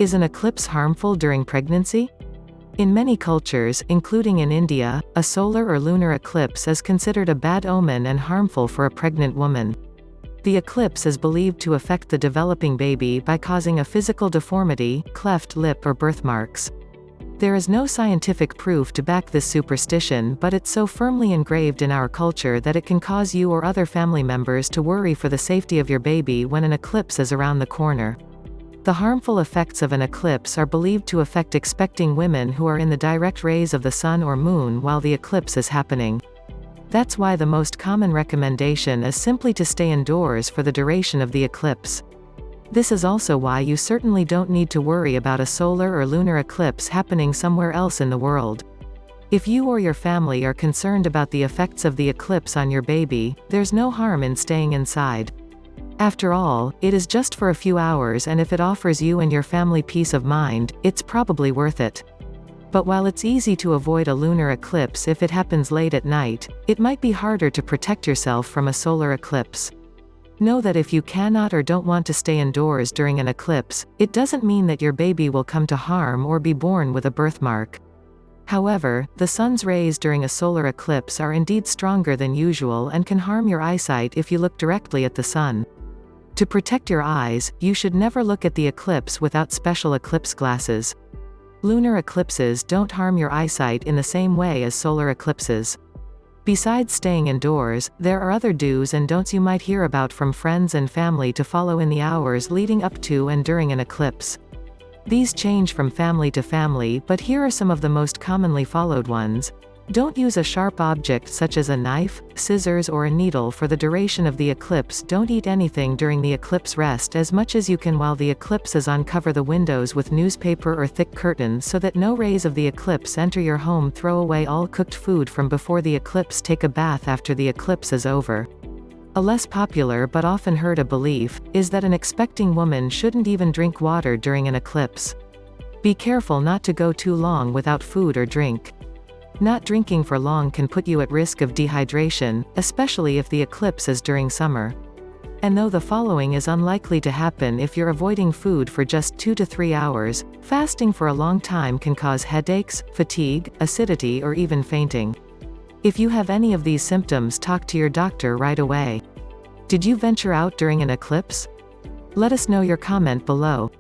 Is an eclipse harmful during pregnancy? In many cultures, including in India, a solar or lunar eclipse is considered a bad omen and harmful for a pregnant woman. The eclipse is believed to affect the developing baby by causing a physical deformity, cleft lip or birthmarks. There is no scientific proof to back this superstition, but it's so firmly engraved in our culture that it can cause you or other family members to worry for the safety of your baby when an eclipse is around the corner. The harmful effects of an eclipse are believed to affect expecting women who are in the direct rays of the sun or moon while the eclipse is happening. That's why the most common recommendation is simply to stay indoors for the duration of the eclipse. This is also why you certainly don't need to worry about a solar or lunar eclipse happening somewhere else in the world. If you or your family are concerned about the effects of the eclipse on your baby, there's no harm in staying inside. After all, it is just for a few hours, and if it offers you and your family peace of mind, it's probably worth it. But while it's easy to avoid a lunar eclipse if it happens late at night, it might be harder to protect yourself from a solar eclipse. Know that if you cannot or don't want to stay indoors during an eclipse, it doesn't mean that your baby will come to harm or be born with a birthmark. However, the sun's rays during a solar eclipse are indeed stronger than usual and can harm your eyesight if you look directly at the sun. To protect your eyes, you should never look at the eclipse without special eclipse glasses. Lunar eclipses don't harm your eyesight in the same way as solar eclipses. Besides staying indoors, there are other do's and don'ts you might hear about from friends and family to follow in the hours leading up to and during an eclipse. These change from family to family, but here are some of the most commonly followed ones. Don't use a sharp object such as a knife, scissors or a needle for the duration of the eclipse. Don't eat anything during the eclipse. Rest as much as you can while the eclipse is on. Cover the windows with newspaper or thick curtains so that no rays of the eclipse enter your home. Throw away all cooked food from before the eclipse. Take a bath after the eclipse is over. A less popular but often heard a belief is that an expecting woman shouldn't even drink water during an eclipse. Be careful not to go too long without food or drink. Not drinking for long can put you at risk of dehydration, especially if the eclipse is during summer. And though the following is unlikely to happen if you're avoiding food for just 2 to 3 hours, fasting for a long time can cause headaches, fatigue, acidity or even fainting. If you have any of these symptoms, talk to your doctor right away. Did you venture out during an eclipse? Let us know your comment below.